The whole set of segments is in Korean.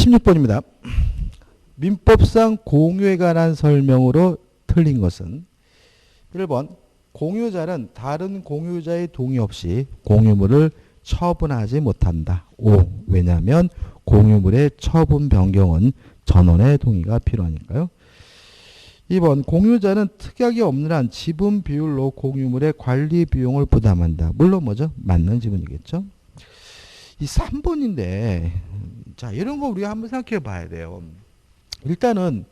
16번입니다. 민법상 공유에 관한 설명으로 틀린 것은 1번 공유자는 다른 공유자의 동의 없이 공유물을 처분하지 못한다. 5. 왜냐하면 공유물의 처분 변경은 전원의 동의가 필요하니까요. 2번 공유자는 특약이 없는 한 지분 비율로 공유물의 관리 비용을 부담한다. 물론 뭐죠? 맞는 지분이겠죠. 이 3번인데 자 이런 거 우리가 한번 생각해 봐야 돼요. 일단은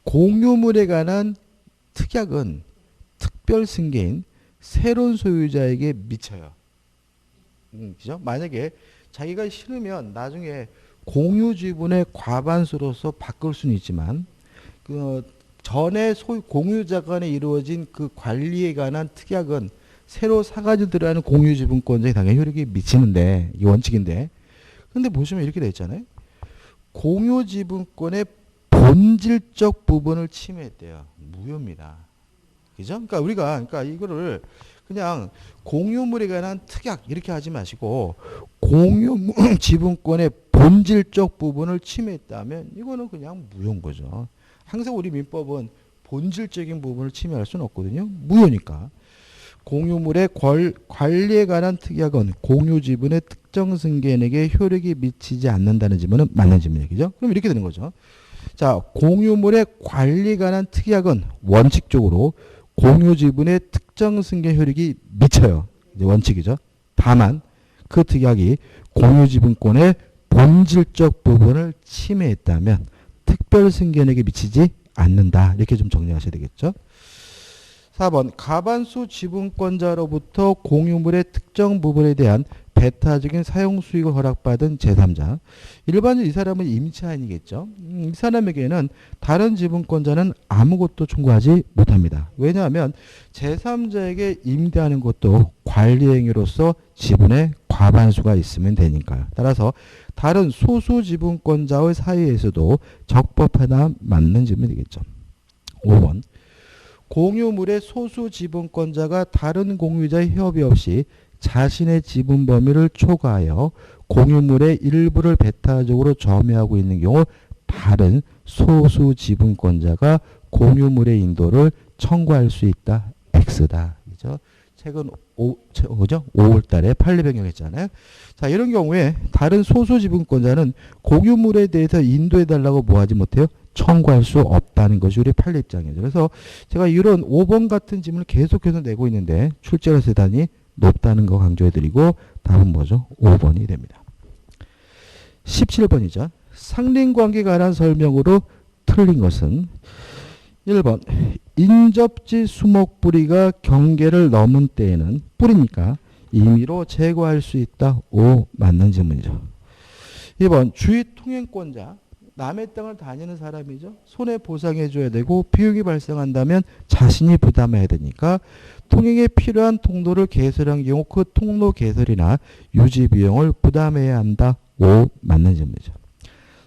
공유물에 관한 특약은 특별 승계인 새로운 소유자에게 미쳐요. 그죠? 만약에 자기가 싫으면 나중에 공유 지분의 과반수로서 바꿀 수는 있지만 그 전에 공유자 간에 이루어진 그 관리에 관한 특약은 새로 사가지고 들어가는 공유 지분권자에 당연히 효력이 미치는데 이 원칙인데 근데 보시면 이렇게 돼 있잖아요. 공유 지분권의 본질적 부분을 침해했대요. 무효입니다. 그죠? 그러니까 우리가 이거를 그냥 공유물에 관한 특약 이렇게 하지 마시고 공유 지분권의 본질적 부분을 침해했다면 이거는 그냥 무효인 거죠. 항상 우리 민법은 본질적인 부분을 침해할 수는 없거든요. 무효니까. 공유물의 관리에 관한 특약은 공유 지분의 특정 승계인에게 효력이 미치지 않는다는 지문은 맞는 지문이에요. 그죠? 그럼 이렇게 되는 거죠. 자, 공유물의 관리에 관한 특약은 원칙적으로 공유 지분의 특정 승계 효력이 미쳐요. 이제 원칙이죠. 다만 그 특약이 공유 지분권의 본질적 부분을 침해했다면 특별 승계인에게 미치지 않는다. 이렇게 좀 정리하셔야 되겠죠. 4번 과반수 지분권자로부터 공유물의 특정 부분에 대한 배타적인 사용 수익을 허락받은 제3자. 일반적으로 이 사람은 임차인이겠죠. 이 사람에게는 다른 지분권자는 아무것도 청구하지 못합니다. 왜냐하면 제3자에게 임대하는 것도 관리행위로서 지분의 과반수가 있으면 되니까요. 따라서 다른 소수 지분권자의 사이에서도 적법하다 맞는 지분이 되겠죠. 5번 공유물의 소수 지분권자가 다른 공유자의 협의 없이 자신의 지분 범위를 초과하여 공유물의 일부를 배타적으로 점유하고 있는 경우 다른 소수 지분권자가 공유물의 인도를 청구할 수 있다. X다. 그죠? 최근 5월 달에 판례 변경했잖아요. 자, 이런 경우에 다른 소수 지분권자는 공유물에 대해서 인도해 달라고 뭐 하지 못해요? 청구할 수 없다는 것이 우리 판례 입장이죠. 그래서 제가 이런 5번 같은 질문을 계속해서 내고 있는데 출제가 대단히 높다는 거 강조해드리고 답은 뭐죠? 5번이 됩니다. 17번이죠. 상린관계에 관한 설명으로 틀린 것은 1번 인접지 수목뿌리가 경계를 넘은 때에는 뿌리니까 임의로 제거할 수 있다. 5 맞는 질문이죠. 2번 주의 통행권자 남의 땅을 다니는 사람이죠. 손해보상해 줘야 되고 비용이 발생한다면 자신이 부담해야 되니까 통행에 필요한 통로를 개설한 경우 그 통로 개설이나 유지 비용을 부담해야 한다. 5 맞는 질문이죠.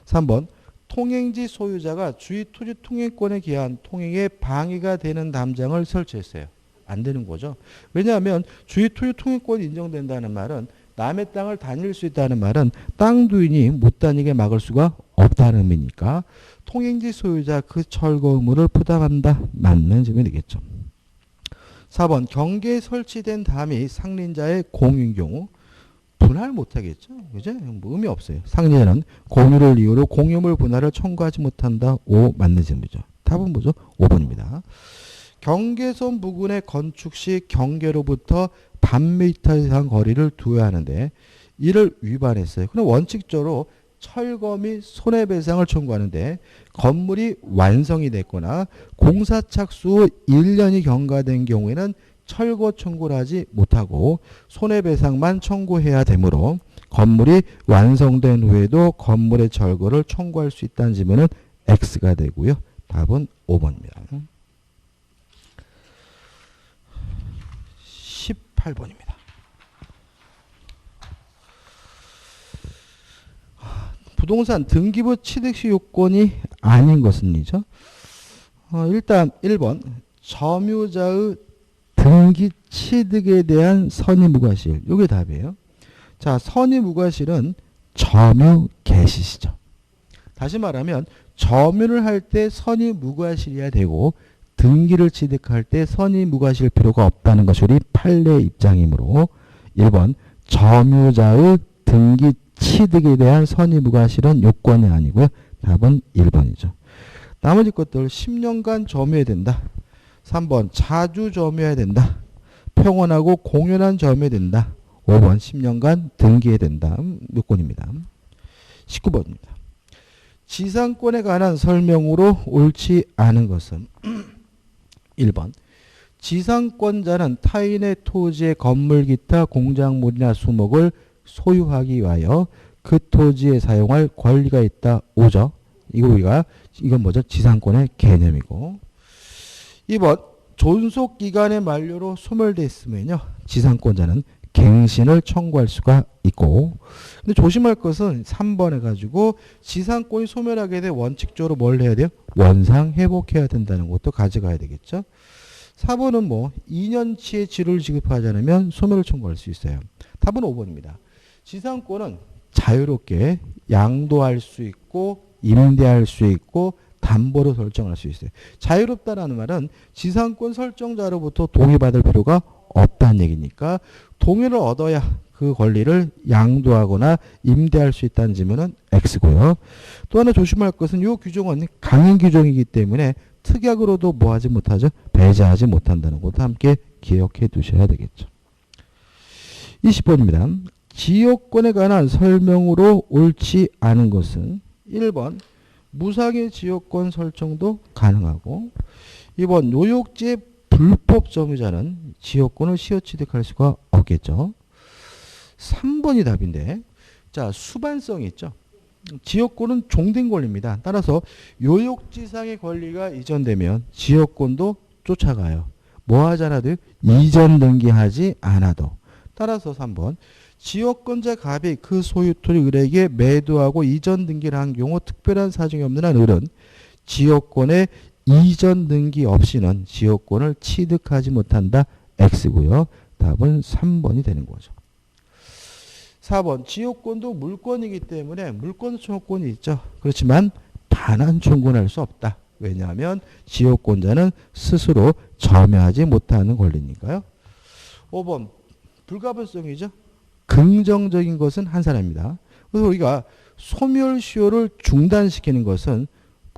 3번 통행지 소유자가 주의 토지 통행권에 기한 통행에 방해가 되는 담장을 설치했어요. 안 되는 거죠. 왜냐하면 주의 토지 통행권이 인정된다는 말은 남의 땅을 다닐 수 있다는 말은 땅 주인이 못 다니게 막을 수가 없다는 의미니까 통행지 소유자 그 철거 의무를 부담한다. 맞는 질문이 되겠죠. 4번 경계에 설치된 담이 상린자의 공유인 경우 분할 못하겠죠. 그죠? 뭐 의미 없어요. 상린자는 공유를 이유로 공유물 분할을 청구하지 못한다. 5 맞는 질문이죠. 답은 뭐죠? 5번입니다. 경계선 부근의 건축 시 경계로부터 반미터 이상 거리를 두어야 하는데 이를 위반했어요. 그럼 원칙적으로 철거 및 손해배상을 청구하는데 건물이 완성이 됐거나 공사 착수 후 1년이 경과된 경우에는 철거 청구를 하지 못하고 손해배상만 청구해야 되므로 건물이 완성된 후에도 건물의 철거를 청구할 수 있다는 질문은 X가 되고요. 답은 5번입니다. 18번입니다. 부동산 등기부 취득시 요건이 아닌 것은이죠. 일단 1번 점유자의 등기 취득에 대한 선의무과실. 이게 답이에요. 자, 선의무과실은 점유 개시시죠. 다시 말하면 점유를 할 때 선의 무과실이어야 되고 등기를 취득할 때 선의 무과실 필요가 없다는 것이 우리 판례 입장이므로 1번 점유자의 등기 취득에 대한 선의 무과실은 요건이 아니고요. 답은 1번이죠. 나머지 것들 10년간 점유해야 된다. 3번 자주 점유해야 된다. 평온하고 공연한 점유해야 된다. 5번 10년간 등기해야 된다. 요건입니다. 19번입니다. 지상권에 관한 설명으로 옳지 않은 것은 1번 지상권자는 타인의 토지의 건물 기타 공작물이나 수목을 소유하기 위하여 그 토지에 사용할 권리가 있다. 5죠. 이건 뭐죠? 지상권의 개념이고. 2번 존속기간의 만료로 소멸됐으면요. 지상권자는 갱신을 청구할 수가 있고. 근데 조심할 것은 3번 해가지고 지상권이 소멸하게 돼 원칙적으로 뭘 해야 돼요? 원상 회복해야 된다는 것도 가져가야 되겠죠. 4번은 뭐 2년치의 지료를 지급하지 않으면 소멸을 청구할 수 있어요. 답은 5번입니다. 지상권은 자유롭게 양도할 수 있고 임대할 수 있고 담보로 설정할 수 있어요. 자유롭다라는 말은 지상권 설정자로부터 동의받을 필요가 없다는 얘기니까 동의를 얻어야 그 권리를 양도하거나 임대할 수 있다는 지문은 X고요. 또 하나 조심할 것은 이 규정은 강행 규정이기 때문에 특약으로도 뭐하지 못하죠? 배제하지 못한다는 것도 함께 기억해 두셔야 되겠죠. 20번입니다. 지역권에 관한 설명으로 옳지 않은 것은 1번 무상의 지역권 설정도 가능하고 2번 노역지의 불법 점유자는 지역권을 시효 취득할 수가 없겠죠. 3번이 답인데 자 수반성이 있죠. 지역권은 종된 권리입니다. 따라서 요역지상의 권리가 이전되면 지역권도 쫓아가요. 뭐 하지 않아도 이전 등기하지 않아도. 따라서 3번 지역권자 갑이 그 소유 토지 을에게 매도하고 이전 등기를 한 경우 특별한 사정이 없는 한 을은 지역권의 이전 등기 없이는 지역권을 취득하지 못한다. X고요. 답은 3번이 되는 거죠. 4번 지역권도 물권이기 때문에 물권 청구권이 있죠. 그렇지만 반환 청구할 수 없다. 왜냐하면 지역권자는 스스로 점유하지 못하는 권리니까요. 5번 불가분성이죠. 긍정적인 것은 한 사람입니다. 그래서 우리가 소멸시효를 중단시키는 것은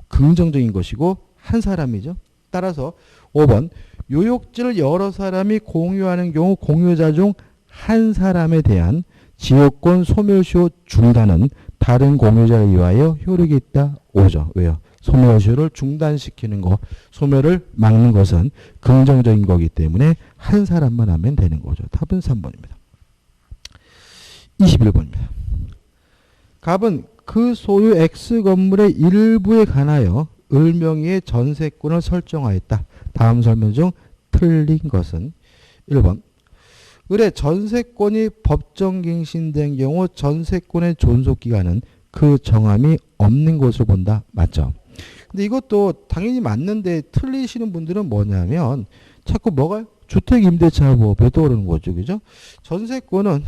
긍정적인 것이고 한 사람이죠. 따라서 5번 요역지를 여러 사람이 공유하는 경우 공유자 중 한 사람에 대한 지역권 소멸시효 중단은 다른 공유자에 의하여 효력이 있다. 5죠. 왜요? 소멸시효를 중단시키는 거, 소멸을 막는 것은 긍정적인 거기 때문에 한 사람만 하면 되는 거죠. 답은 3번입니다. 21번입니다. 갑은 그 소유 X 건물의 일부에 관하여 을 명의의 전세권을 설정하였다. 다음 설명 중 틀린 것은 1번 을의 전세권이 법정갱신된 경우 전세권의 존속기간은 그 정함이 없는 것으로 본다. 맞죠? 근데 이것도 당연히 맞는데 틀리시는 분들은 뭐냐면 자꾸 뭐가 주택임대차보호법에 떠오르는 거죠. 그죠? 전세권은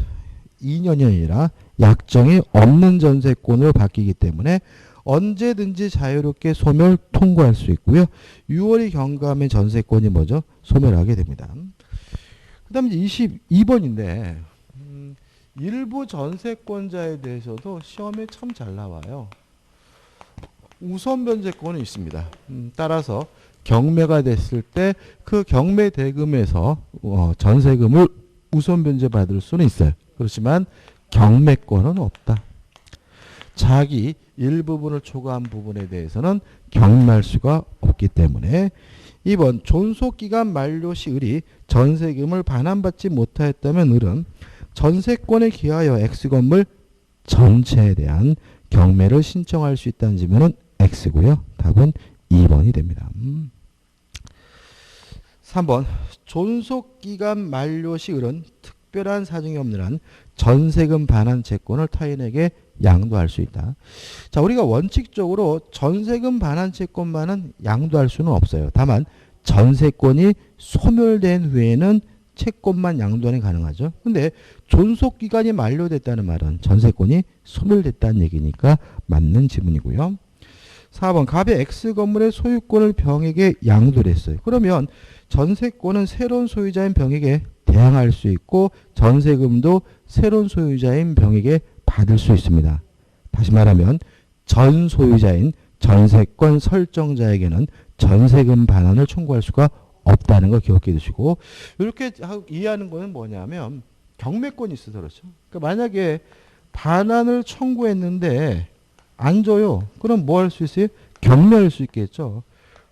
2년이 아니라 약정이 없는 전세권으로 바뀌기 때문에 언제든지 자유롭게 소멸 통고할 수 있고요. 6월이 경과하면 전세권이 뭐죠? 소멸하게 됩니다. 그 다음에 22번인데 일부 전세권자에 대해서도 시험에 참 잘 나와요. 우선 변제권이 있습니다. 따라서 경매가 됐을 때 그 경매 대금에서 전세금을 우선 변제받을 수는 있어요. 그렇지만 경매권은 없다. 자기 일부분을 초과한 부분에 대해서는 경매할 수가 없기 때문에 2번 존속기간 만료 시 을이 전세금을 반환받지 못하였다면 을은 전세권에 기하여 X건물 전체에 대한 경매를 신청할 수 있다는 지면은 X고요. 답은 2번이 됩니다. 3번 존속기간 만료 시 을은 특별한 사정이 없는 한 전세금 반환 채권을 타인에게 양도할 수 있다. 자, 우리가 원칙적으로 전세금 반환 채권만은 양도할 수는 없어요. 다만 전세권이 소멸된 후에는 채권만 양도하는 게 가능하죠. 근데 존속기간이 만료됐다는 말은 전세권이 소멸됐다는 얘기니까 맞는 지문이고요. 4번 갑의 X 건물의 소유권을 병에게 양도를 했어요. 그러면 전세권은 새로운 소유자인 병에게 대항할 수 있고 전세금도 새로운 소유자인 병에게 받을 수 있습니다. 다시 말하면 전 소유자인 전세권 설정자에게는 전세금 반환을 청구할 수가 없다는 걸 기억해 두시고, 이렇게 이해하는 거는 뭐냐면 경매권이 있어서 그렇죠. 그러니까 만약에 반환을 청구했는데 안 줘요. 그럼 뭐 할 수 있어요? 경매할 수 있겠죠.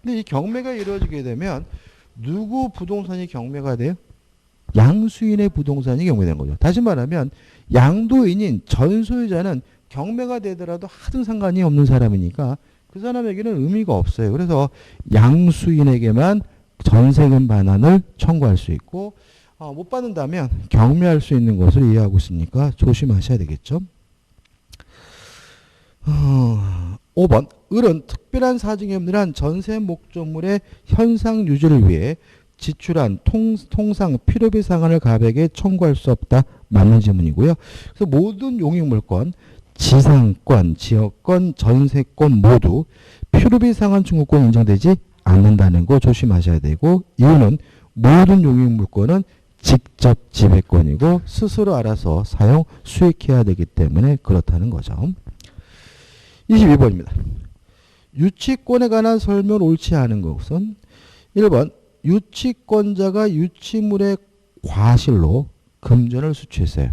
근데 이 경매가 이루어지게 되면 누구 부동산이 경매가 돼요? 양수인의 부동산이 경매되는 거죠. 다시 말하면 양도인인 전 소유자는 경매가 되더라도 하등 상관이 없는 사람이니까 그 사람에게는 의미가 없어요. 그래서 양수인에게만 전세금 반환을 청구할 수 있고, 못 받는다면 경매할 수 있는 것을 이해하고 있으니까 조심하셔야 되겠죠. 5번 을은 특별한 사정이 없는 한 전세 목적물의 현상 유지를 위해 지출한 통상 필요비 상한을 갑에게 청구할 수 없다. 맞는 질문이고요. 그래서 모든 용익물권, 지상권, 지역권, 전세권 모두 필요비 상한 청구권이 인정되지 않는다는 거 조심하셔야 되고, 이유는 모든 용익물권은 직접 지배권이고 스스로 알아서 사용, 수익해야 되기 때문에 그렇다는 거죠. 22번입니다. 유치권에 관한 설명을 옳지 않은 것은 1번 유치권자가 유치물의 과실로 금전을 수취했어요.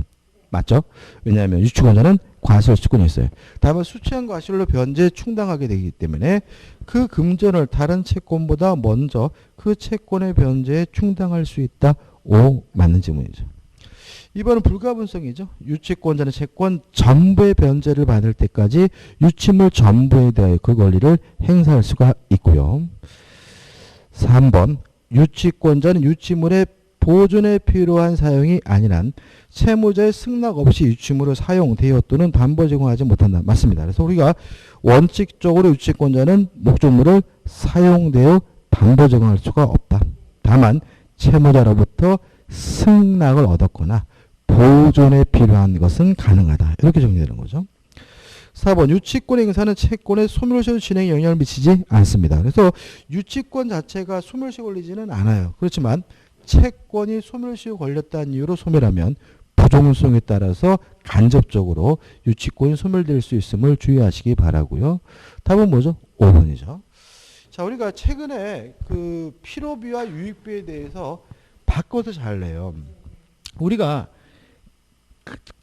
맞죠? 왜냐하면 유치권자는 과실 수권이 있어요. 다만 수취한 과실로 변제 충당하게 되기 때문에 그 금전을 다른 채권보다 먼저 그 채권의 변제에 충당할 수 있다. 오, 맞는 질문이죠. 2번은 불가분성이죠. 유치권자는 채권 전부의 변제를 받을 때까지 유치물 전부에 대하여 그 권리를 행사할 수가 있고요. 3번 유치권자는 유치물의 보존에 필요한 사용이 아니란 채무자의 승낙 없이 유치물을 사용, 대여 또는 담보 제공하지 못한다. 맞습니다. 그래서 우리가 원칙적으로 유치권자는 목적물을 사용, 대여, 담보 제공할 수가 없다. 다만 채무자로부터 승낙을 얻었거나 보존에 필요한 것은 가능하다. 이렇게 정리되는 거죠. 4번 유치권 행사는 채권의 소멸시효 진행에 영향을 미치지 않습니다. 그래서 유치권 자체가 소멸시효 걸리지는 않아요. 그렇지만 채권이 소멸시효 걸렸다는 이유로 소멸하면 부종성에 따라서 간접적으로 유치권이 소멸될 수 있음을 주의하시기 바라고요. 답은 뭐죠? 5번이죠. 자, 우리가 최근에 그 필요비와 유익비에 대해서 바꿔서 잘 내요. 우리가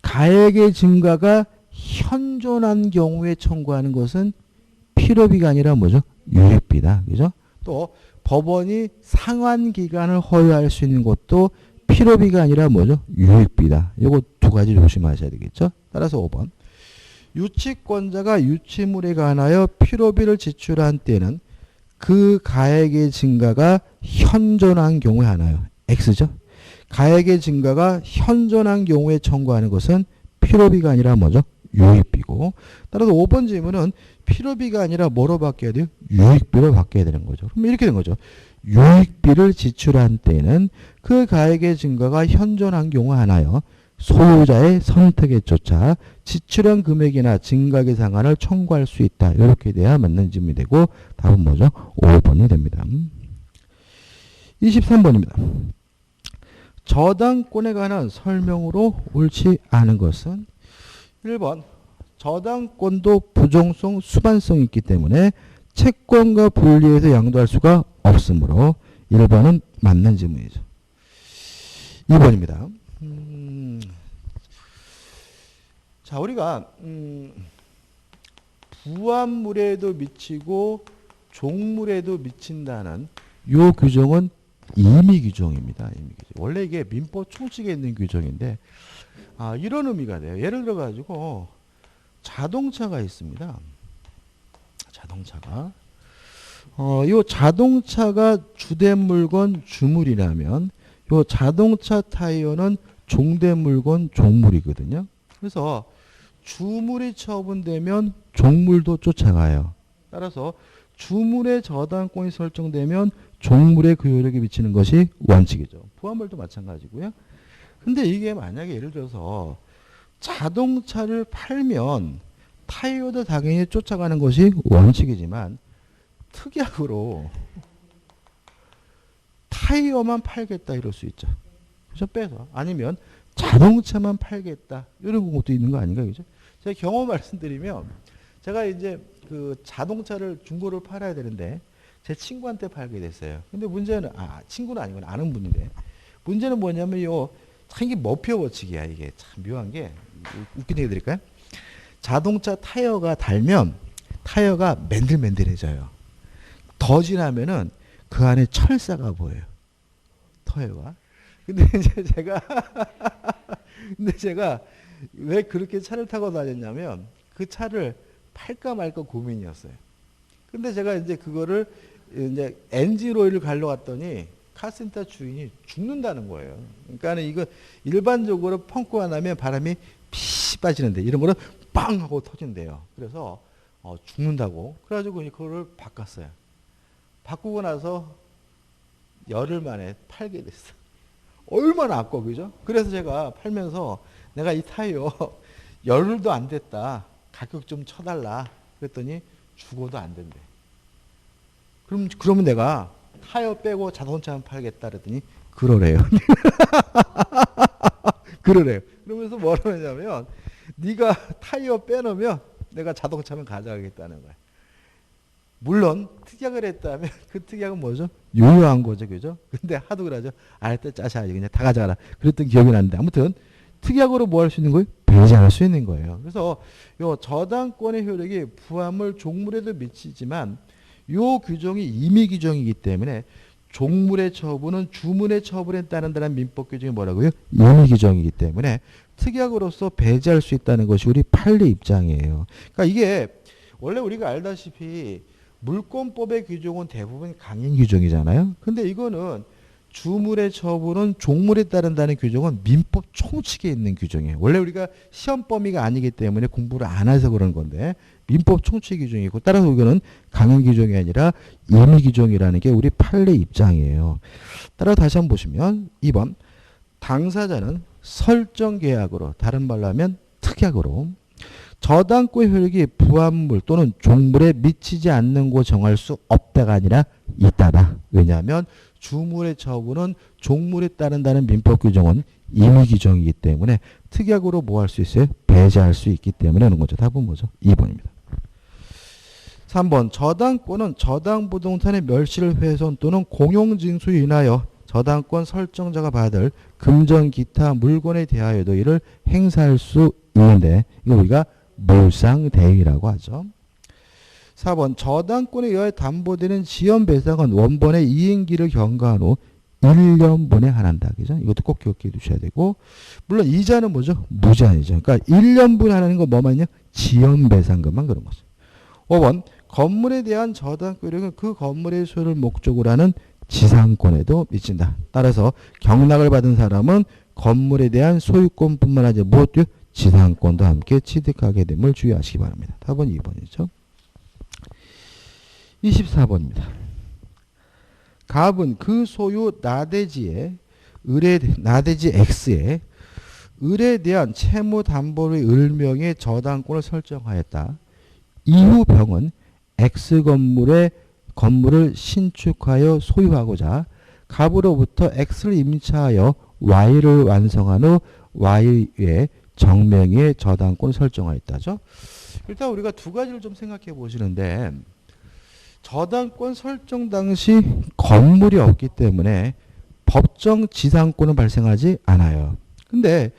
가액의 증가가 현존한 경우에 청구하는 것은 필요비가 아니라 뭐죠? 유익비다. 그죠? 또 법원이 상환 기간을 허용할 수 있는 것도 필요비가 아니라 뭐죠? 유익비다. 이거 두 가지 조심하셔야 되겠죠? 따라서 5번. 유치권자가 유치물에 관하여 필요비를 지출한 때는 그 가액의 증가가 현존한 경우에 하나요. X죠? 가액의 증가가 현존한 경우에 청구하는 것은 필요비가 아니라 뭐죠? 유익비고, 따라서 5번 질문은 필요비가 아니라 뭐로 바뀌어야 돼요? 유익비로 바뀌어야 되는 거죠. 그럼 이렇게 된 거죠. 유익비를 지출한 때는 그 가액의 증가가 현존한 경우 하나요. 소유자의 선택에 쫓아 지출한 금액이나 증가액의 상한을 청구할 수 있다. 이렇게 돼야 맞는 질문이 되고, 답은 뭐죠? 5번이 됩니다. 23번입니다. 저당권에 관한 설명으로 옳지 않은 것은 1번 저당권도 부종성, 수반성이 있기 때문에 채권과 분리해서 양도할 수가 없으므로 1번은 맞는 질문이죠. 2번입니다. 자, 우리가 부합물에도 미치고 종물에도 미친다는 요 규정은 임의 규정입니다. 임의 규정. 원래 이게 민법 총칙에 있는 규정인데 이런 의미가 돼요. 예를 들어 가지고 자동차가 있습니다. 자동차가 요 자동차가 주된 물건 주물이라면 요 자동차 타이어는 종된 물건 종물이거든요. 그래서 주물이 처분되면 종물도 쫓아가요. 따라서 주물의 저당권이 설정되면 종물의 그 효력이 미치는 것이 원칙이죠. 부합물도 마찬가지고요. 근데 이게 만약에 예를 들어서 자동차를 팔면 타이어도 당연히 쫓아가는 것이 원칙이지만 특약으로 타이어만 팔겠다 이럴 수 있죠. 그죠? 빼서. 아니면 자동차만 팔겠다. 이런 것도 있는 거 아닌가, 그죠? 제가 경험 말씀드리면, 제가 이제 그 자동차를 중고를 팔아야 되는데, 제 친구한테 팔게 됐어요. 근데 문제는, 친구는 아니고 아는 분인데, 문제는 뭐냐면, 참 이게 머피어 법칙이야, 이게. 참 묘한 게. 웃긴 얘기 드릴까요? 자동차 타이어가 달면, 타이어가 맨들맨들해져요. 더 지나면은 그 안에 철사가 보여요. 타이어가. 근데 이제 제가 왜 그렇게 차를 타고 다녔냐면 그 차를 팔까 말까 고민이었어요. 근데 제가 이제 그거를 이제 엔진 오일을 갈러 갔더니 카센터 주인이 죽는다는 거예요. 그러니까 이거 일반적으로 펑크가 나면 바람이 피 빠지는데 이런 거는 빵 하고 터진대요. 그래서 죽는다고. 그래가지고 그거를 바꿨어요. 바꾸고 나서 열흘 만에 팔게 됐어. 얼마나 아까워, 그죠? 그래서 제가 팔면서 내가 이 타이어 열흘도 안 됐다. 가격 좀 쳐달라. 그랬더니 죽어도 안 된대. 그러면 내가 타이어 빼고 자동차만 팔겠다. 그랬더니 그러래요. 그러래요. 그러면서 뭐라고 하냐면 네가 타이어 빼놓으면 내가 자동차만 가져가겠다는 거야. 물론 특약을 했다면 그 특약은 뭐죠? 유효한 거죠, 그죠? 근데 하도 그러죠. 알때 짜셔야지 그냥 다 가져가라. 그랬던 기억이 나는데 아무튼 특약으로 뭐 할 수 있는 거예요? 배제할 수 있는 거예요. 그래서 요 저당권의 효력이 부합물 종물에도 미치지만 요 규정이 임의 규정이기 때문에 종물의 처분은 주문의 처분에 따른다는 민법 규정이 뭐라고요? 임의 규정이기 때문에 특약으로서 배제할 수 있다는 것이 우리 판례 입장이에요. 그러니까 이게 원래 우리가 알다시피 물권법의 규정은 대부분 강행 규정이잖아요. 근데 이거는 주물의 처분은 종물에 따른다는 규정은 민법 총칙에 있는 규정이에요. 원래 우리가 시험 범위가 아니기 때문에 공부를 안 해서 그런 건데 민법 총칙 규정이고 따라서 이거는 강행 규정이 아니라 임의 규정이라는 게 우리 판례 입장이에요. 따라서 다시 한번 보시면 2번 당사자는 설정 계약으로 다른 말로 하면 특약으로 저당권 효력이 부합물 또는 종물에 미치지 않는 거 정할 수 없다가 아니라 있다다. 왜냐하면 주물의 처분은 종물에 따른다는 민법 규정은 임의 규정이기 때문에 특약으로 뭐 할 수 있어요? 배제할 수 있기 때문에 하는 거죠. 답은 뭐죠? 2번입니다. 3번 저당권은 저당부동산의 멸실 훼손 또는 공용징수에 인하여 저당권 설정자가 받을 금전 기타 물건에 대하여도 이를 행사할 수 있는데 이거 우리가 물상대행이라고 하죠. 4번 저당권에 의하여 담보되는 지연배상은 원본의 이행기를 경과한 후 1년분에 한한다. 그죠? 이것도 꼭 기억해 두셔야 되고 물론 이자는 뭐죠? 무제한이죠. 그러니까 1년분에 하는 거 뭐만요? 지연배상금만 그런 거죠. 5번 건물에 대한 저당권은 그 건물의 소유를 목적으로 하는 지상권에도 미친다. 따라서 경락을 받은 사람은 건물에 대한 소유권뿐만 아니라 무엇도 지상권도 함께 취득하게 됨을 주의하시기 바랍니다. 답은 2번이죠. 24번입니다. 갑은 그 소유 나대지에 나대지 X에 을에 대한 채무 담보의 을명의 저당권을 설정하였다. 이후 병은 X 건물을 신축하여 소유하고자 갑으로부터 X를 임차하여 Y를 완성한 후 Y의 정명의 저당권을 설정하였다죠. 일단 우리가 두 가지를 좀 생각해 보시는데 저당권 설정 당시 건물이 없기 때문에 법정 지상권은 발생하지 않아요. 근데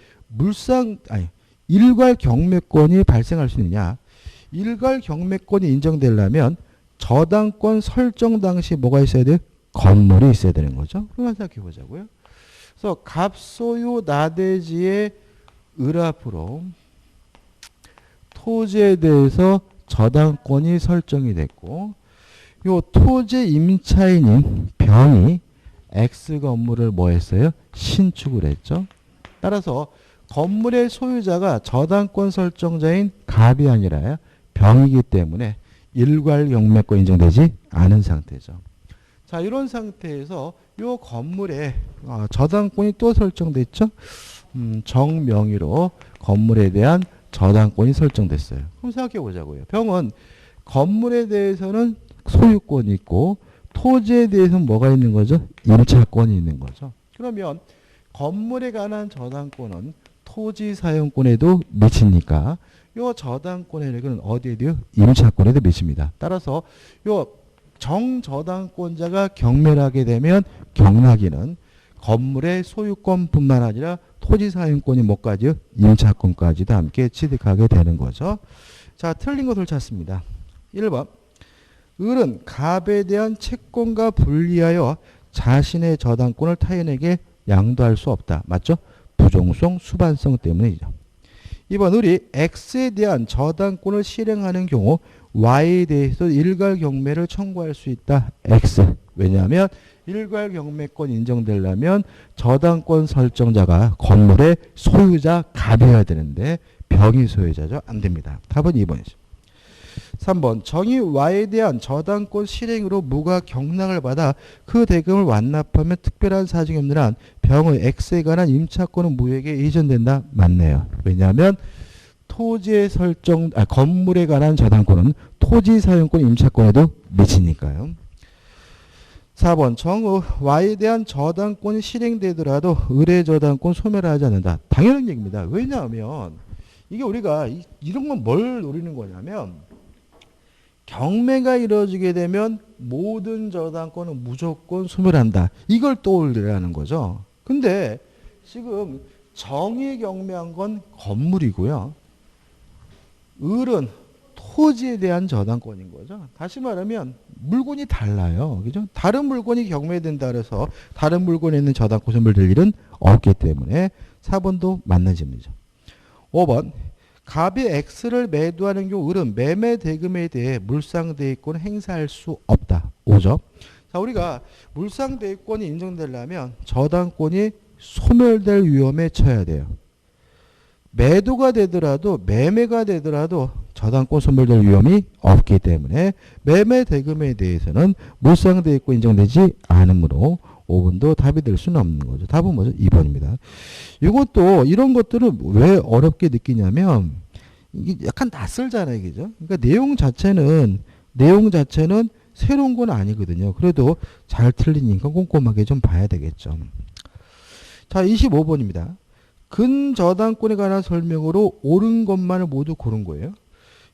일괄 경매권이 발생할 수 있느냐? 일괄 경매권이 인정되려면 저당권 설정 당시 뭐가 있어야 돼요? 건물이 있어야 되는 거죠. 그만 생각해 보자고요. 그래서 갑소유 나대지의 을 앞으로 토지에 대해서 저당권이 설정이 됐고 요 토지 임차인인 병이 X 건물을 뭐 했어요? 신축을 했죠. 따라서 건물의 소유자가 저당권 설정자인 갑이 아니라 병이기 때문에 일괄 경매권 인정되지 않은 상태죠. 자, 이런 상태에서 요 건물에 저당권이 또 설정됐죠. 정명의로 건물에 대한 저당권이 설정됐어요. 그럼 생각해 보자고요. 병은 건물에 대해서는 소유권이 있고 토지에 대해서는 뭐가 있는 거죠? 임차권이 있는 거죠. 그러면 건물에 관한 저당권은 토지 사용권에도 미치니까 요 저당권의 력은 어디에도요? 임차권에도 미칩니다. 따라서 요 정저당권자가 경매하게 되면 경락인은 건물의 소유권뿐만 아니라 토지 사용권이 뭐까지요? 임차권까지도 함께 취득하게 되는 거죠. 자, 틀린 것을 찾습니다. 1번. 을은 갑에 대한 채권과 분리하여 자신의 저당권을 타인에게 양도할 수 없다. 맞죠? 부종성, 수반성 때문이죠. 2번. 을이 X에 대한 저당권을 실행하는 경우 Y에 대해서 일괄 경매를 청구할 수 있다. X. 왜냐하면 일괄 경매권 인정되려면 저당권 설정자가 건물의 소유자 갑이어야 되는데 병이 소유자죠. 안 됩니다. 답은 2번이죠. 3번. 정의 Y에 대한 저당권 실행으로 무가 경락을 받아 그 대금을 완납하면 특별한 사정이 없는 한 병의 X에 관한 임차권은 무에게 이전된다. 맞네요. 왜냐하면 토지의 건물에 관한 저당권은 토지 사용권 임차권에도 미치니까요. 4번. 정의 Y에 대한 저당권이 실행되더라도 을의 저당권 소멸하지 않는다. 당연한 얘기입니다. 왜냐하면 이게 우리가 이런 건 뭘 노리는 거냐면 경매가 이루어지게 되면 모든 저당권은 무조건 소멸한다. 이걸 떠올리라는 거죠. 근데 지금 정의 경매한 건 건물이고요. 을은 토지에 대한 저당권인 거죠. 다시 말하면 물건이 달라요. 그죠? 다른 물건이 경매된다 그래서 다른 물건에 있는 저당권 소멸될 일은 없기 때문에 4번도 맞는 질문이죠. 5번. 갑이 X를 매도하는 경우 을은 매매 대금에 대해 물상대위권을 행사할 수 없다. 5점. 자, 우리가 물상대위권이 인정되려면 저당권이 소멸될 위험에 처해야 돼요. 매도가 되더라도 매매가 되더라도 저당권 소멸될 위험이 없기 때문에 매매 대금에 대해서는 물상대위권 인정되지 않으므로 5번도 답이 될 수는 없는 거죠. 답은 뭐죠? 2번입니다. 이것도 이런 것들은 왜 어렵게 느끼냐면 이게 약간 낯설잖아요. 그죠? 그러니까 내용 자체는 새로운 건 아니거든요. 그래도 잘 틀리니까 꼼꼼하게 좀 봐야 되겠죠. 자, 25번입니다. 근저당권에 관한 설명으로 옳은 것만을 모두 고른 거예요.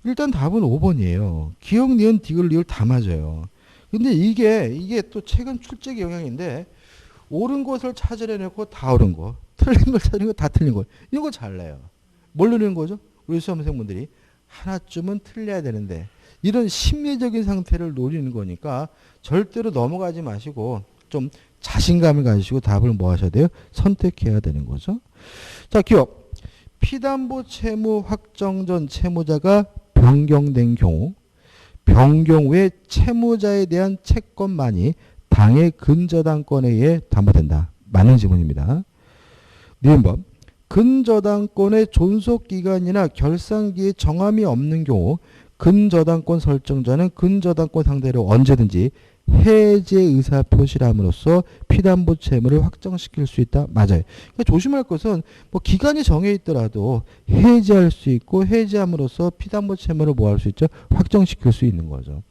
일단 답은 5번이에요. 기역, 니은, 디귿, 리을 다 맞아요. 근데 이게 또 최근 출제의 영향인데 옳은 것을 찾아내놓고 다 옳은 거, 틀린 걸 찾는 거 다 틀린 거. 이거 잘나요. 뭘 노리는 거죠? 우리 수험생분들이 하나쯤은 틀려야 되는데 이런 심리적인 상태를 노리는 거니까 절대로 넘어가지 마시고 좀 자신감을 가지시고 답을 뭐 하셔야 돼요? 선택해야 되는 거죠. 자, 기억. 피담보 채무 확정 전 채무자가 변경된 경우 변경 후에 채무자에 대한 채권만이 당의 근저당권에 의해 담보된다. 맞는 지문입니다. 니은번. 근저당권의 존속기간이나 결산기에 정함이 없는 경우 근저당권 설정자는 근저당권 상대로 언제든지 해제 의사 표시를 함으로써 피담보 채무를 확정시킬 수 있다. 맞아요. 그러니까 조심할 것은 뭐 기간이 정해 있더라도 해제할 수 있고 해제함으로써 피담보 채무를 뭐 할 수 있죠? 확정시킬 수 있는 거죠.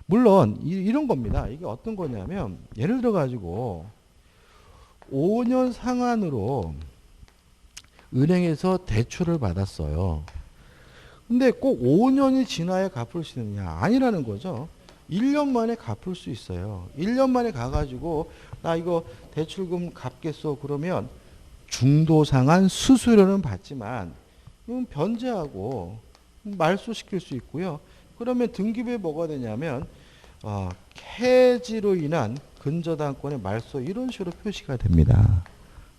물론 이런 겁니다. 이게 어떤 거냐면 예를 들어 가지고 5년 상한으로 은행에서 대출을 받았어요. 근데 꼭 5년이 지나야 갚을 수 있느냐? 아니라는 거죠. 1년 만에 갚을 수 있어요. 1년 만에 가가지고 나 이거 대출금 갚겠어 그러면 중도상한 수수료는 받지만 이건 변제하고 말소시킬 수 있고요. 그러면 등기부에 뭐가 되냐면 해지로 인한 근저당권의 말소 이런 식으로 표시가 됩니다.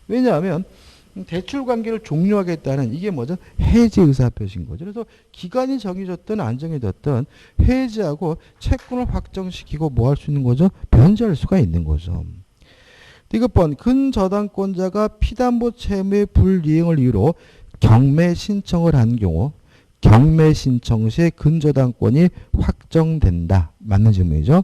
왜냐하면 대출 관계를 종료하겠다는 이게 뭐죠? 해지 의사 표시인 거죠. 그래서 기간이 정해졌든 안 정해졌든 해지하고 채권을 확정시키고 뭐 할 수 있는 거죠? 변제할 수가 있는 거죠. 디귿번. 근저당권자가 피담보 채무의 불이행을 이유로 경매 신청을 한 경우 경매 신청 시에 근저당권이 확정된다. 맞는 질문이죠.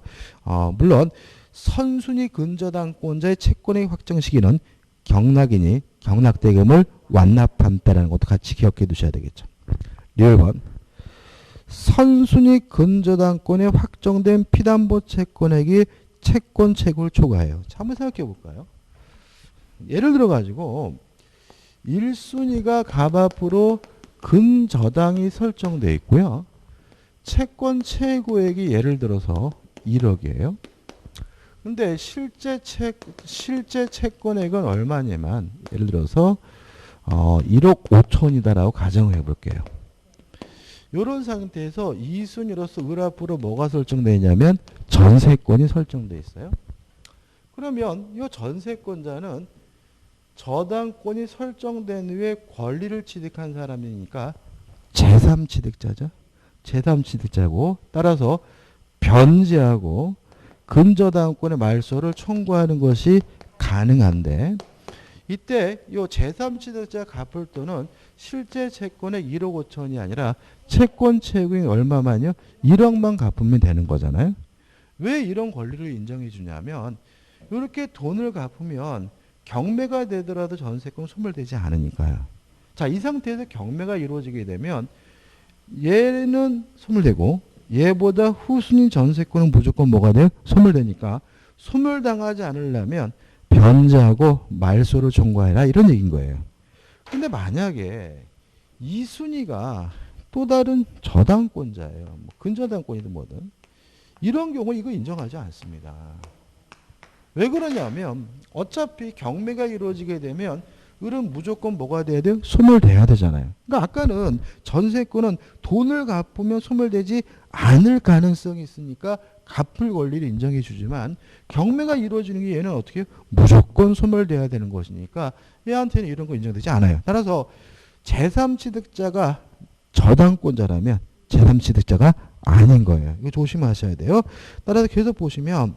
물론 선순위 근저당권자의 채권의 확정 시기는 경락인이 경락대금을 완납한 때라는 것도 같이 기억해 두셔야 되겠죠. 1번 선순위 근저당권에 확정된 피담보 채권액이 채권 채굴 초과해요. 자, 한번 생각해 볼까요? 예를 들어 가지고 1순위가 갑 앞으로 근저당이 설정되어 있고요. 채권 최고액이 예를 들어서 1억이에요. 근데 실제 채권액은 얼마냐면 예를 들어서 1억 5천이다라고 가정을 해볼게요. 이런 상태에서 2순위로서 을 앞으로 뭐가 설정되어 있냐면 전세권이 설정되어 있어요. 그러면 이 전세권자는 저당권이 설정된 후에 권리를 취득한 사람이니까 제3취득자죠. 제3취득자고 따라서 변제하고 근저당권의 말소를 청구하는 것이 가능한데 이때 이 제3취득자 갚을 돈은 실제 채권의 1억 5천이 아니라 채권 채권이 얼마만요? 1억만 갚으면 되는 거잖아요. 왜 이런 권리를 인정해 주냐면 이렇게 돈을 갚으면 경매가 되더라도 전세권 소멸되지 않으니까요. 자, 이 상태에서 경매가 이루어지게 되면 얘는 소멸되고 얘보다 후순위 전세권은 무조건 뭐가 돼요? 소멸되니까 소멸당하지 않으려면 변제하고 말소를 청구해라 이런 얘기인 거예요. 근데 만약에 2순위가 또 다른 저당권자예요. 뭐 근저당권이든 뭐든 이런 경우 이거 인정하지 않습니다. 왜 그러냐면 어차피 경매가 이루어지게 되면 을은 무조건 뭐가 돼야 돼요? 소멸돼야 되잖아요. 그러니까 아까는 전세권은 돈을 갚으면 소멸되지 않을 가능성이 있으니까 갚을 권리를 인정해 주지만 경매가 이루어지는 게 얘는 어떻게 해요? 무조건 소멸돼야 되는 것이니까 얘한테는 이런 거 인정되지 않아요. 따라서 제3취득자가 저당권자라면 제3취득자가 아닌 거예요. 이거 조심하셔야 돼요. 따라서 계속 보시면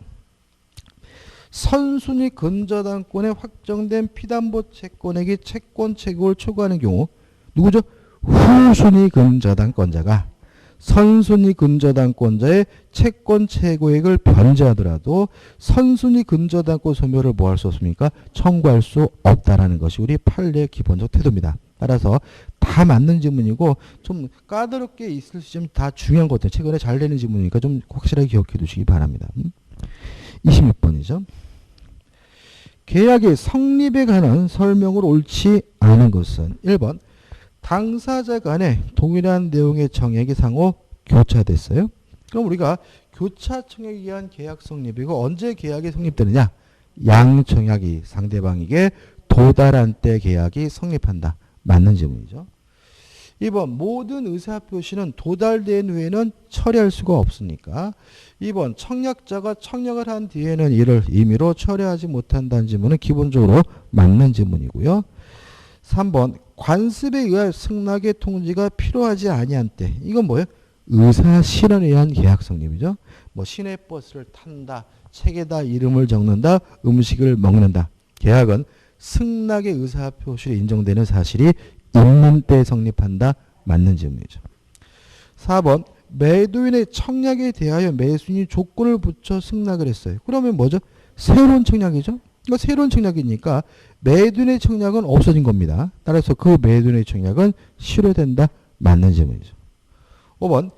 선순위 근저당권에 확정된 피담보 채권액이 채권 채굴을 초과하는 경우 누구죠? 후순위 근저당권자가 선순위 근저당권자의 채권 채고액을 변제하더라도 선순위 근저당권 소멸을 뭐 할 수 없습니까? 청구할 수 없다라는 것이 우리 판례의 기본적 태도입니다. 따라서 다 맞는 지문이고 좀 까다롭게 있을 수 있으면 다 중요한 것들 최근에 잘 되는 지문이니까 좀 확실하게 기억해 두시기 바랍니다. 26번이죠. 계약의 성립에 관한 설명으로 옳지 않은 것은 1번 당사자 간에 동일한 내용의 청약이 상호 교차됐어요. 그럼 우리가 교차 청약에 의한 계약 성립이고 언제 계약이 성립되느냐? 양청약이 상대방에게 도달한 때 계약이 성립한다. 맞는 질문이죠. 2번 모든 의사표시는 도달된 후에는 처리할 수가 없으니까 2번 청약자가 청약을 한 뒤에는 이를 임의로 처리하지 못한다는 질문은 기본적으로 맞는 질문이고요. 3번 관습에 의한 승낙의 통지가 필요하지 아니한 때 이건 뭐예요? 의사 실현에 의한 계약 성립이죠. 뭐 시내버스를 탄다, 책에다 이름을 적는다, 음식을 먹는다. 계약은 승낙의 의사표시로 인정되는 사실이 있는 때 성립한다. 맞는 질문이죠. 4번 매도인의 청약에 대하여 매수인이 조건을 붙여 승낙을 했어요. 그러면 뭐죠? 새로운 청약이죠. 그러니까 새로운 청약이니까 매도인의 청약은 없어진 겁니다. 따라서 그 매도인의 청약은 실효된다. 맞는 질문이죠. 5번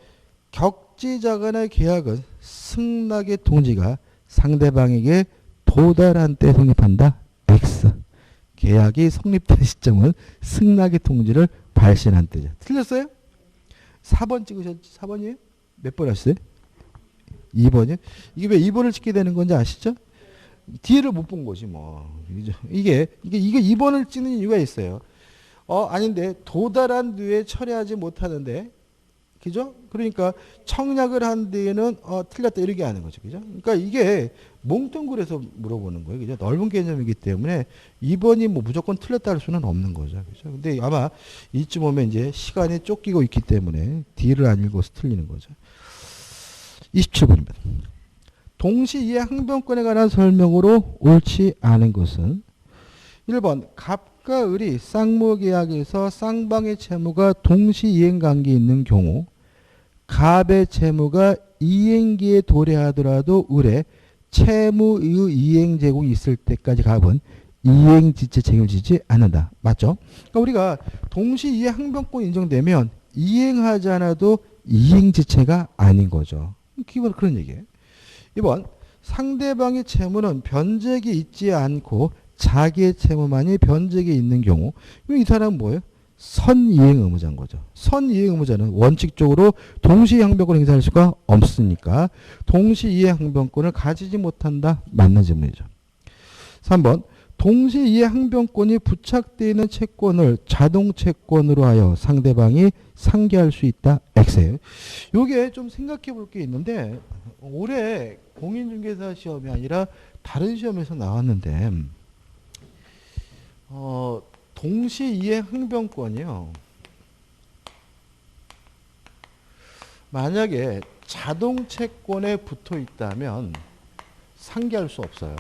격지자 간의 계약은 승낙의 통지가 상대방에게 도달한 때 성립한다. X. 계약이 성립된 시점은 승낙의 통지를 발신한 때죠. 틀렸어요? 4번 찍으셨지? 4번이에요? 몇 번 하셨어요? 2번이요? 이게 왜 2번을 찍게 되는 건지 아시죠? 뒤를 못 본 거지 뭐. 이게 2번을 찍는 이유가 있어요. 아닌데 도달한 뒤에 처리하지 못하는데 그죠? 그러니까 청약을 한 뒤에는 틀렸다 이렇게 하는 거죠. 그죠? 그러니까 이게 몽뚱그려서 물어보는 거예요. 그죠? 넓은 개념이기 때문에 2번이 뭐 무조건 틀렸다 할 수는 없는 거죠. 그죠? 근데 아마 이쯤 오면 이제 시간이 쫓기고 있기 때문에 D를 안 읽어서 틀리는 거죠. 27번입니다. 동시이해 항변권에 관한 설명으로 옳지 않은 것은 1번 갑과 을이 쌍무계약에서 쌍방의 채무가 동시이행관계에 있는 경우 갑의 채무가 이행기에 도래하더라도 을의 채무의 이행 제공이 있을 때까지 갑은 이행지체 책임을 지지 않는다. 맞죠? 그러니까 우리가 동시이해 항변권 인정되면 이행하지 않아도 이행지체가 아닌 거죠. 기본 그런 얘기예요. 2번 상대방의 채무는 변제기 있지 않고 자기의 채무만이 변제기 있는 경우 이 사람은 뭐예요? 선이행 의무자인 거죠. 선이행 의무자는 원칙적으로 동시항변권 행사할 수가 없으니까 동시이행 항변권을 가지지 못한다. 맞는 질문이죠. 3번 동시이행 항변권이 부착되어 있는 채권을 자동채권으로 하여 상대방이 상계할 수 있다. X예요. 요게 좀 생각해 볼 게 있는데 올해 공인중개사 시험이 아니라 다른 시험에서 나왔는데 동시이행 항변권이요. 만약에 자동채권에 붙어 있다면 상계할 수 없어요.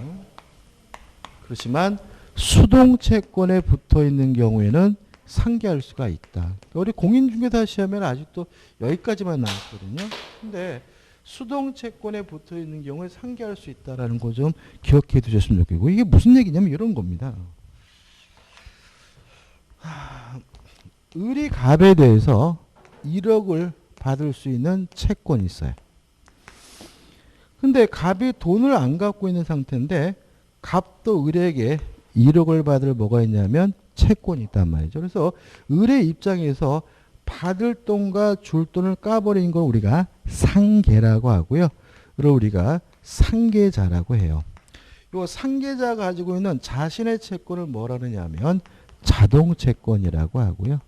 그렇지만 수동채권에 붙어 있는 경우에는 상계할 수가 있다. 우리 공인중개사 시험에는 아직도 여기까지만 나왔거든요. 근데 수동채권에 붙어 있는 경우에 상계할 수 있다는 거 좀 기억해 두셨으면 좋겠고 이게 무슨 얘기냐면 이런 겁니다. 을이 갑에 대해서 1억을 받을 수 있는 채권이 있어요. 근데 갑이 돈을 안 갖고 있는 상태인데 갑도 을에게 1억을 받을 뭐가 있냐면 채권이 있단 말이죠. 그래서 을의 입장에서 받을 돈과 줄 돈을 까버린 걸 우리가 상계라고 하고요. 그걸 우리가 상계자라고 해요. 이 상계자가 가지고 있는 자신의 채권을 뭐라 하느냐면 자동채권이라고 하고요.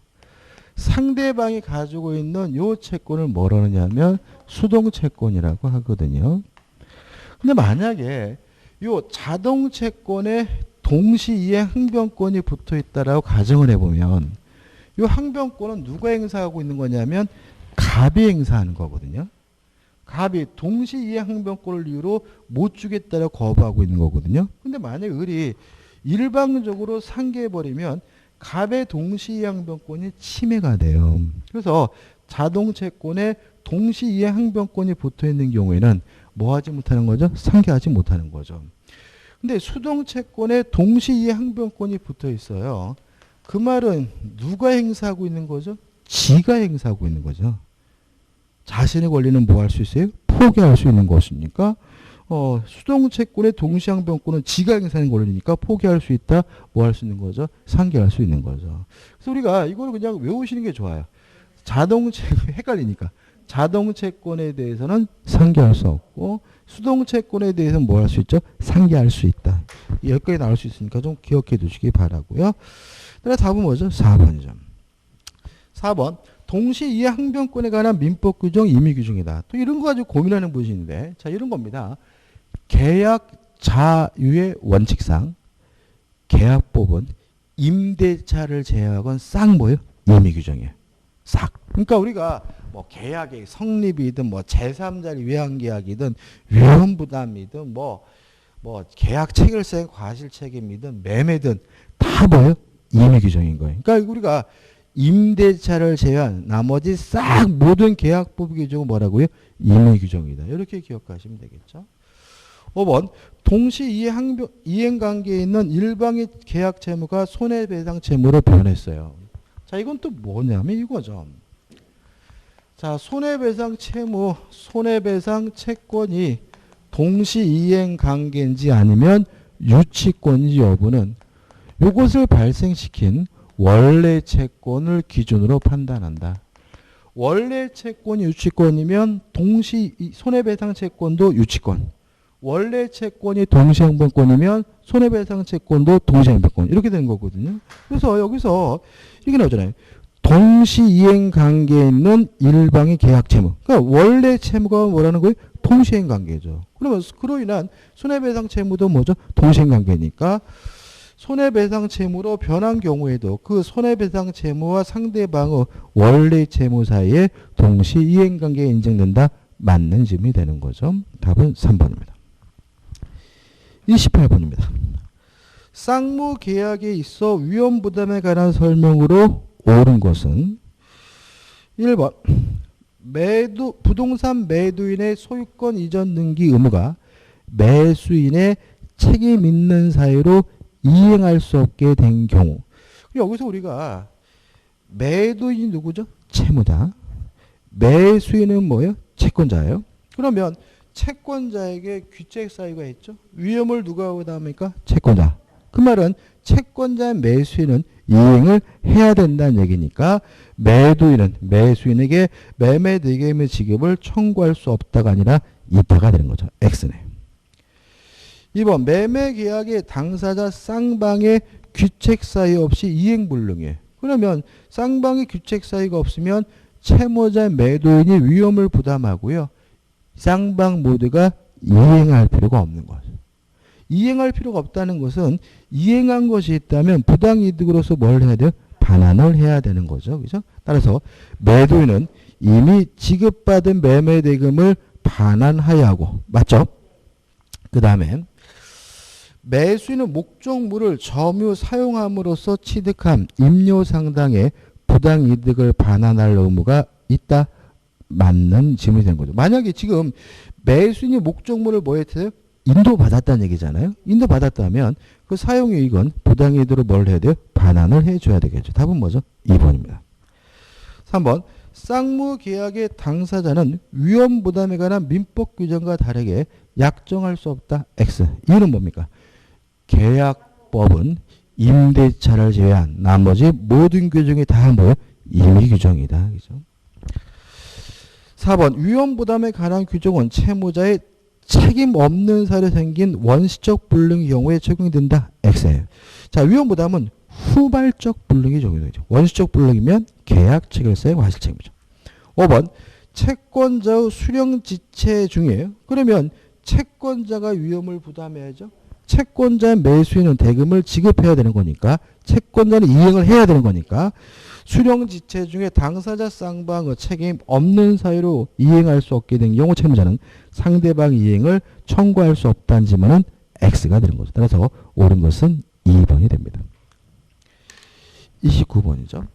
상대방이 가지고 있는 이 채권을 뭐라 하느냐면 수동채권이라고 하거든요. 근데 만약에 이 자동채권에 동시이행 항변권이 붙어 있다라고 가정을 해보면 이 항변권은 누가 행사하고 있는 거냐면 갑이 행사하는 거거든요. 갑이 동시이행 항변권을 이유로 못 주겠다라고 거부하고 있는 거거든요. 근데 만약에 을이 일방적으로 상계해버리면 갑의 동시이행 항변권이 침해가 돼요. 그래서 자동채권에 동시이행 항변권이 붙어 있는 경우에는 뭐 하지 못하는 거죠? 상계하지 못하는 거죠. 근데 수동채권에 동시이행 항변권이 붙어 있어요. 그 말은 누가 행사하고 있는 거죠? 지가 행사하고 있는 거죠. 자신의 권리는 뭐 할 수 있어요? 포기할 수 있는 것입니까? 수동채권의 동시항변권은 지가 행사하는 권리니까 포기할 수 있다. 뭐 할 수 있는 거죠? 상계할 수 있는 거죠. 그래서 우리가 이걸 그냥 외우시는 게 좋아요. 헷갈리니까. 자동채권에 대해서는 상계할 수 없고 수동채권에 대해서는 뭐 할 수 있죠? 상계할 수 있다. 여기까지 나올 수 있으니까 좀 기억해 두시기 바라고요. 그다음에 답은 뭐죠? 4번이죠. 4번 동시이행 항변권에 관한 민법 규정 임의 규정이다. 또 이런 거 가지고 고민하는 분이 있는데 자 이런 겁니다. 계약 자유의 원칙상 계약법은 임대차를 제외하고는 싹 뭐예요? 임의 규정이에요. 싹. 그러니까 우리가 뭐 계약의 성립이든 뭐 제3자의 위헌계약이든 위헌부담이든 뭐 계약 체결세 과실 책임이든 매매든 다 뭐예요? 임의 규정인 거예요. 그러니까 우리가 임대차를 제외한 나머지 싹 모든 계약법 규정은 뭐라고요? 임의 규정이다. 이렇게 기억하시면 되겠죠. 5번 동시이행 관계에 있는 일방의 계약 채무가 손해배상 채무로 변했어요. 자 이건 또 뭐냐면 이거죠. 자 손해배상 채무, 손해배상 채권이 동시이행 관계인지 아니면 유치권인지 여부는 이것을 발생시킨 원래 채권을 기준으로 판단한다. 원래 채권이 유치권이면 손해배상 채권도 유치권. 원래 채권이 동시항변권이면 손해배상 채권도 동시항변권. 이렇게 되는 거거든요. 그래서 여기서 이게 나오잖아요. 동시이행 관계에 있는 일방의 계약 채무. 그러니까 원래 채무가 뭐라는 거예요? 동시이행 관계죠. 그러면 그로 인한 손해배상 채무도 뭐죠? 동시이행 관계니까 손해배상 채무로 변한 경우에도 그 손해배상 채무와 상대방의 원래 채무 사이에 동시이행 관계가 인정된다. 맞는 질문이 되는 거죠. 답은 3번입니다. 28번입니다. 쌍무 계약에 있어 위험부담에 관한 설명으로 옳은 것은 1번 부동산 매도인의 소유권 이전 등기 의무가 매수인의 책임 있는 사유로 이행할 수 없게 된 경우. 여기서 우리가 매도인이 누구죠? 채무자. 매수인은 뭐예요? 채권자예요. 그러면 채권자에게 귀책 사유가 있죠. 위험을 누가 부담합니까? 채권자. 그 말은 채권자 매수인은 이행을 해야 된다는 얘기니까 매도인은 매수인에게 매매 대금의 지급을 청구할 수 없다가 아니라 있다가 되는 거죠. X네. 2번 매매 계약의 당사자 쌍방의 귀책 사유 없이 이행 불능이에요. 그러면 쌍방의 귀책 사유가 없으면 채무자 매도인이 위험을 부담하고요. 쌍방 모두가 이행할 필요가 없는 거죠. 이행할 필요가 없다는 것은 이행한 것이 있다면 부당이득으로서 뭘 해야 돼요? 반환을 해야 되는 거죠. 그죠? 따라서 매도인은 이미 지급받은 매매 대금을 반환하여야 하고, 맞죠? 그 다음에 매수인은 목적물을 점유 사용함으로써 취득한 임료 상당의 부당이득을 반환할 의무가 있다. 맞는 질문이 된 거죠. 만약에 지금 매수인이 목적물을 뭐 했어요? 인도받았다는 얘기잖아요. 인도받았다면 그 사용이익은 부당이득으로 뭘 해야 돼요? 반환을 해줘야 되겠죠. 답은 뭐죠? 2번입니다. 3번 쌍무계약의 당사자는 위험부담에 관한 민법 규정과 다르게 약정할 수 없다. X. 이유는 뭡니까? 계약법은 임대차를 제외한 나머지 모든 규정이 다 뭐예요? 임의 규정이다. 그죠? 4번 위험부담에 관한 규정은 채무자의 책임 없는 사유로 생긴 원시적 불능의 경우에 적용된다. X예요. 자, 위험부담은 후발적 불능이 적용되죠. 원시적 불능이면 계약 체결사의 과실 책임이죠. 5번 채권자의 수령지체 중에 그러면 채권자가 위험을 부담해야죠. 채권자 매수인은 대금을 지급해야 되는 거니까 채권자는 이행을 해야 되는 거니까 수령지체 중에 당사자 쌍방의 책임 없는 사유로 이행할 수 없게 된 경우 채무자는 상대방 이행을 청구할 수 없다는 지문은 X가 되는 거죠. 따라서 옳은 것은 2번이 됩니다. 29번이죠.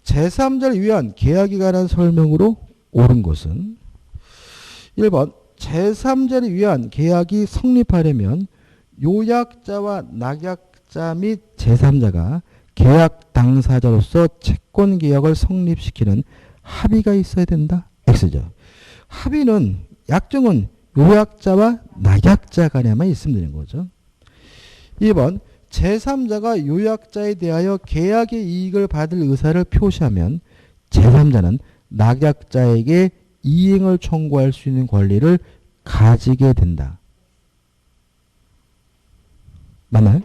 제3자를 위한 계약에 관한 설명으로 옳은 것은 1번 제3자를 위한 계약이 성립하려면 요약자와 낙약자 및 제3자가 계약 당사자로서 채권 계약을 성립시키는 합의가 있어야 된다. X죠. 합의는 약정은 요약자와 낙약자 간에만 있으면 되는 거죠. 2번 제3자가 요약자에 대하여 계약의 이익을 받을 의사를 표시하면 제3자는 낙약자에게 이행을 청구할 수 있는 권리를 가지게 된다. 맞나요?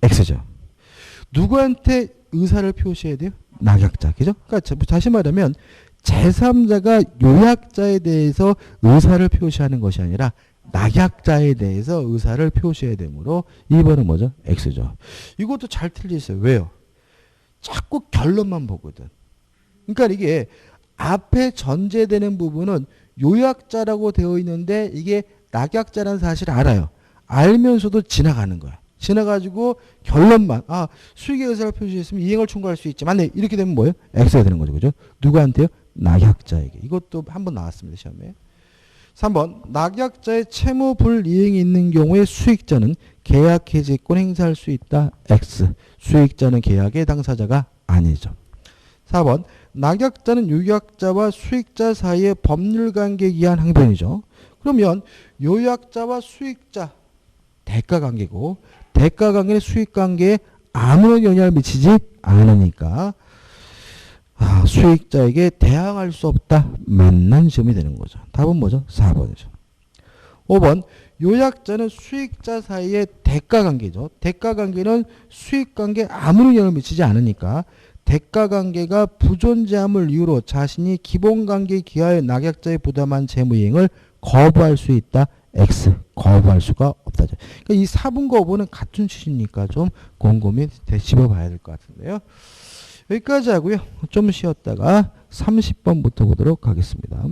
X죠. 누구한테 의사를 표시해야 돼요? 낙약자. 그죠? 그러니까 다시 말하면 제3자가 요약자에 대해서 의사를 표시하는 것이 아니라 낙약자에 대해서 의사를 표시해야 되므로 2번은 뭐죠? X죠. 이것도 잘 틀리세요. 왜요? 자꾸 결론만 보거든. 그러니까 이게 앞에 전제되는 부분은 요약자라고 되어 있는데 이게 낙약자라는 사실을 알아요. 알면서도 지나가는 거야. 지나가지고 결론만 수익의 의사를 표시했으면 이행을 청구할 수 있지. 맞네. 이렇게 되면 뭐예요? X가 되는 거죠. 그죠? 누구한테요? 낙약자에게. 이것도 한번 나왔습니다. 시험에. 3번 낙약자의 채무 불이행이 있는 경우에 수익자는 계약 해지권 행사할 수 있다. X. 수익자는 계약의 당사자가 아니죠. 4번 낙약자는 요약자와 수익자 사이의 법률관계에 의한 항변이죠. 그러면 요약자와 수익자 대가관계고 대가관계는 수익관계에 아무런 영향을 미치지 않으니까 수익자에게 대항할 수 없다. 맞는 점이 되는 거죠. 답은 뭐죠? 4번이죠. 5번 요약자는 수익자 사이의 대가관계죠. 대가관계는 수익관계에 아무런 영향을 미치지 않으니까 대가관계가 부존재함을 이유로 자신이 기본관계에 기하여 낙약자에 부담한 재무이행을 거부할 수 있다. X. 거부할 수가 없다죠. 그러니까 이 4번과 5번은 같은 취지니까 좀 곰곰이 되짚어봐야 될 것 같은데요. 여기까지 하고요. 좀 쉬었다가 30번부터 보도록 하겠습니다.